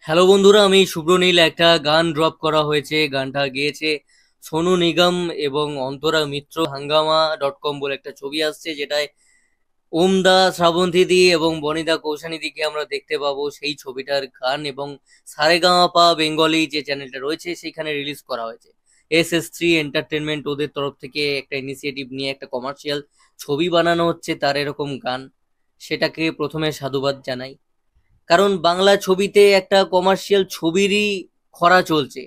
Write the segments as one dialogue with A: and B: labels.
A: Hello বন্ধুরা, আমি শুভ্র নীল। একটা গান ড্রপ করা হয়েছে, গানটা গেয়েছে সোনু নিগম এবং অন্তরা মিত্র। হাঙ্গামা.com বলে একটা ছবি আসছে, যেটায় ওমদা, শ্রাবন্তী এবং বনিদা কৌশানীদিকে আমরা দেখতে পাবো। সেই ছবিটার গান এবং সারেগামাপা বেঙ্গলি যে চ্যানেলটা রয়েছে সেখানে রিলিজ করা হয়েছে। SS3 এন্টারটেনমেন্ট ওদের তরফ থেকে একটা ইনিশিয়েটিভ নিয়ে একটা কমার্শিয়াল ছবি বানানো হচ্ছে, তার এরকম গান। সেটাকে প্রথমে সাধুবাদ জানাই, কারণ বাংলা ছবিতে একটা কমার্শিয়াল ছবিরই খরা চলছে।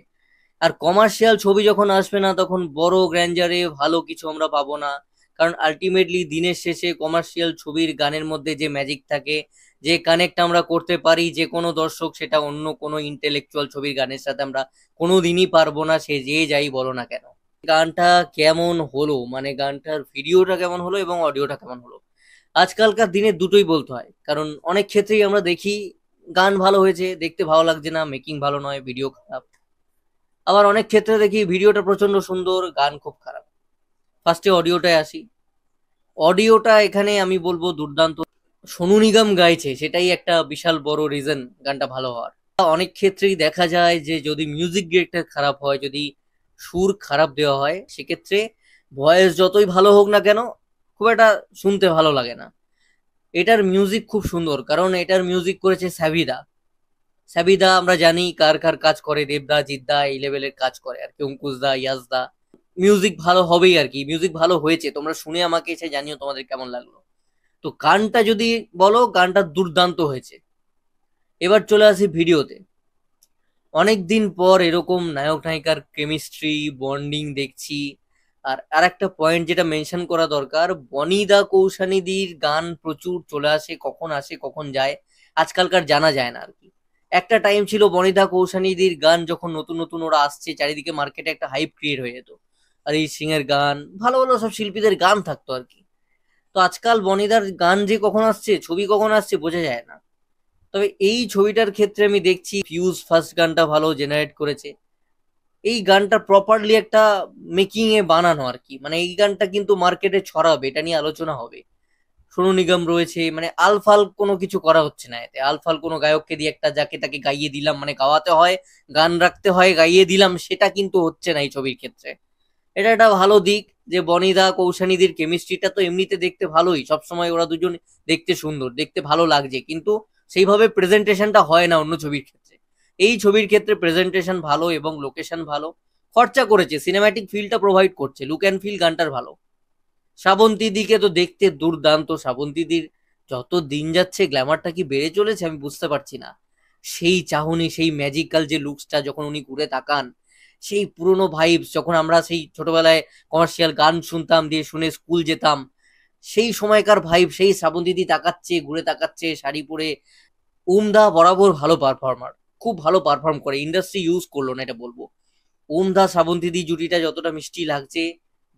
A: আর কমার্শিয়াল ছবি যখন আসবে না, তখন বড় গ্র্যান্ডারে ভালো কিছু আমরা পাবো না। কারণ আলটিমেটলি দিনের শেষে কমার্শিয়াল ছবির গানের মধ্যে যে ম্যাজিক থাকে, যে কানেক্ট আমরা করতে পারি যে কোনো দর্শক, সেটা অন্য কোনো ইন্টেলেকচুয়াল ছবির গানের সাথে আমরা কোনোদিনই পারবো না, সে যে যাই বলো না কেন। গানটা কেমন হলো, মানে গানটার ভিডিওটা কেমন হলো এবং অডিওটা কেমন হলো, আজকালকার দিনে দুটোই বলতে হয়। কারণ অনেক ক্ষেত্রেই আমরা দেখি গান ভালো হয়েছে, দেখতে ভালো লাগছে না, মেকিং ভালো নয়, ভিডিও খারাপ। আবার অনেক ক্ষেত্রে দেখি ভিডিওটা প্রচন্ড সুন্দর, গান খুব খারাপ। ফার্স্টে অডিওটায় আসি। অডিওটা এখানে আমি বলবো দুর্দান্ত। সোনু নিগম গাইছে, সেটাই একটা বিশাল বড় রিজন গানটা ভালো হওয়ার। অনেক ক্ষেত্রেই দেখা যায় যে যদি মিউজিক ডিরেক্টর খারাপ হয়, যদি সুর খারাপ দেওয়া হয়, সেক্ষেত্রে ভয়েস যতই ভালো হোক না কেন, খুব একটা শুনতে ভালো লাগে না। এটার মিউজিক খুব সুন্দর, কারণ এটার মিউজিক করেছে সাবিদা। সাবিদা আমরা জানি কার কার কাজ করে, দেবদা, জিদ্দা এই লেভেলের কাজ করে আর কি, অঙ্কুশদা, ইয়াসদা। মিউজিক ভালো হবেই আর কি, মিউজিক ভালো হয়েছে, তোমরা শুনে আমাকে এসে জানিও তোমাদের কেমন লাগলো। তো গানটা যদি বলো, গানটা দুর্দান্ত হয়েছে। এবার চলে আসি ভিডিওতে। অনেক দিন পর এরকম নায়ক নায়িকার কেমিস্ট্রি, বন্ডিং দেখছি। আর আরেকটা পয়েন্ট যেটা মেনশন করা দরকার, বনিদা কৌশানীদির গান প্রচুর চলে আসে, কখন আসে কখন যায় আজকালকার জানা যায় না আর কি। একটা টাইম ছিল বনিদা কৌশানীদির গান যখন নতুন নতুন ওরা আসছে, চারিদিকে মার্কেটে একটা হাইপ ক্রিয়েট হয়ে যেত। অরিজিৎ সিং এর গান, ভালো ভালো সব শিল্পীদের গান থাকতো আর কি। তো আজকাল বনিদার গান যে কখন আসছে, ছবি কখন আসছে, বোঝা যায় না। তবে এই ছবিটার ক্ষেত্রে আমি দেখছি ফিউজ ফার্স্ট গানটা ভালো জেনারেট করেছে। এই গানটা প্রপারলি একটা মেকিং এ বানানো আর কি, মানে এই গানটা কিন্তু মার্কেটে ছড়াবে, এটা নিয়ে আলোচনা হবে। সোনু নিগম রয়েছে, মানে আলফাল কোনো কিছু করা হচ্ছে না এতে। আলফাল কোনো গায়ককে দিয়ে একটা যাকে তাকে গাইয়ে দিলাম, মানে গাওয়াতে হয়, গান রাখতে হয়, গাইয়ে দিলাম, সেটা কিন্তু হচ্ছে না এই ছবির ক্ষেত্রে। এটা একটা ভালো দিক যে বনিদা কৌশানীদের কেমিস্ট্রিটা তো এমনিতে দেখতে ভালোই, সবসময় ওরা দুজন দেখতে সুন্দর, দেখতে ভালো লাগছে, কিন্তু সেইভাবে প্রেজেন্টেশনটা হয় না অন্য ছবির ক্ষেত্রে। এই ছবির ক্ষেত্রে প্রেজেন্টেশন ভালো এবং লোকেশন ভালো, খরচা করেছে, সিনেম্যাটিক ফিলটা প্রোভাইড করছে, লুক অ্যান্ড ফিল গানটার ভালো। শ্রাবন্তী দিকে তো দেখতে দুর্দান্ত। শ্রাবন্তীদির যত দিন যাচ্ছে গ্ল্যামারটা কি বেড়ে চলেছে আমি বুঝতে পারছি না। সেই চাহনি, সেই ম্যাজিক্যাল যে লুকসটা যখন উনি ঘুরে তাকান, সেই পুরনো ভাইবস, যখন আমরা সেই ছোটবেলায় কমার্শিয়াল গান শুনতাম, দিয়ে শুনে স্কুল যেতাম, সেই সময়কার ভাইব, সেই শ্রাবন্তীদি তাকাচ্ছে, ঘুরে তাকাচ্ছে শাড়ি পরে। ওমদা বরাবর ভালো পারফর্মার, খুব ভালো পারফর্ম করে, ইন্ডাস্ট্রি ইউজ করলো না এটা বলবো। ওমদা শ্রাবন্তীদি জুটিটা যতটা মিষ্টি লাগছে,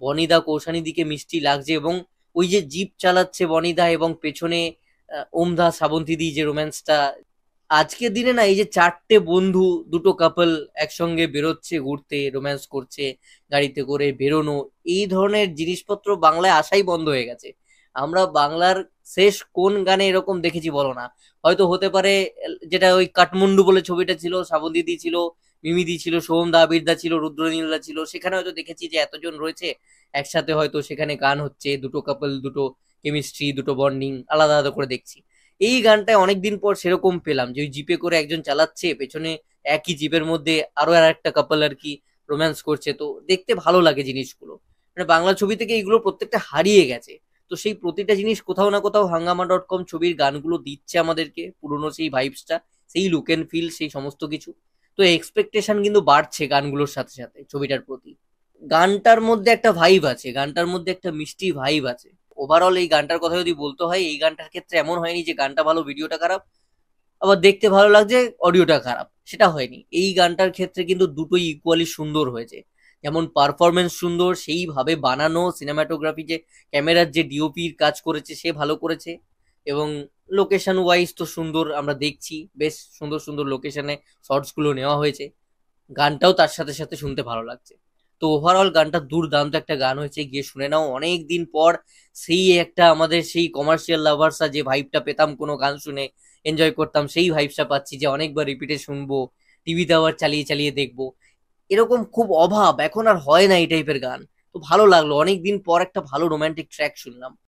A: বনিদা কৌশানীদিকে মিষ্টি লাগছে। এবং ওই যে জিপ চালাচ্ছে বনিদা এবং পেছনে ওমদা শ্রাবন্তীদি, যে রোম্যান্সটা আজকের দিনে না, এই যে চারটে বন্ধু, দুটো কাপল একসঙ্গে বেরোচ্ছে ঘুরতে, রোম্যান্স করছে, গাড়িতে করে বেরোনো, এই ধরনের জিনিসপত্র বাংলায় আসাই বন্ধ হয়ে গেছে। আমরা বাংলার শেষ কোন গানে এরকম দেখেছি বলো না? হয়তো হতে পারে যেটা ওই কাঠমুন্ডু বলে ছবিটা ছিল, শ্রাবন্তীদি ছিল, মিমিদি ছিল, সোহমদা, আবিরদা ছিল, রুদ্রনীলদা ছিল, সেখানে হয়তো দেখেছি যে এতজন রয়েছে একসাথে, হয়তো সেখানে গান হচ্ছে, দুটো কাপল, দুটো কেমিস্ট্রি, দুটো বন্ডিং আলাদা আলাদা করে দেখছি। এই গানটায় অনেকদিন পর সেরকম পেলাম যে ওই জিপে করে একজন চালাচ্ছে, পেছনে একই জিপের মধ্যে আরো আর একটা কাপল আর কি রোম্যান্স করছে, তো দেখতে ভালো লাগে জিনিসগুলো। মানে বাংলা ছবি থেকে এইগুলো প্রত্যেকটা হারিয়ে গেছে। তো সেই প্রতিটা জিনিস কোথাও না কোথাও হাঙ্গামা.com ছবির গানগুলো দিচ্ছে আমাদেরকে, পুরনো সেই ভাইবসটা, সেই লুক এন্ড ফিল, সেই সমস্ত কিছু। তো এক্সপেকটেশন কিন্তু বাড়ছে গানগুলোর সাথে সাথে ছবিটার প্রতি। গানটার মধ্যে একটা ভাইব আছে, গানটার মধ্যে একটা মিষ্টি ভাইব আছে। ওভারঅল এই গানটার কথা যদি বলতে হয়, এই গানটার ক্ষেত্রে এমন হয়নি যে গানটা ভালো ভিডিওটা খারাপ, আবার দেখতে ভালো লাগছে অডিওটা খারাপ, সেটা হয়নি। এই গানটার ক্ষেত্রে কিন্তু দুটোই ইকুয়ালি সুন্দর হয়েছে। যেমন পারফরমেন্স সুন্দর, সেইভাবে বানানো সিনেমাটোগ্রাফি, যে ক্যামেরার যে ডিওপির কাজ করেছে সে ভালো করেছে। এবং লোকেশন ওয়াইজ তো সুন্দর, আমরা দেখছি বেশ সুন্দর সুন্দর লোকেশনে শর্টস গুলো নেওয়া হয়েছে। গানটাও তার সাথে সাথে শুনতে ভালো লাগছে। তো ওভারঅল গানটা দুর্দান্ত একটা গান হয়েছে, গিয়ে শুনে নাও। অনেক দিন পর সেই একটা আমাদের সেই কমার্শিয়াল লাভার্সরা যে ভাইবটা পেতাম কোনো গান শুনে, এনজয় করতাম, সেই ভাইবসটা পাচ্ছি যে অনেকবার রিপিটে শুনবো, টিভিতে আবার চালিয়ে চালিয়ে দেখবো। এরকম খুব অভাব, এখন আর হয় না এই টাইপের গান। তো ভালো লাগলো, অনেকদিন পর একটা ভালো রোমান্টিক ট্র্যাক শুনলাম।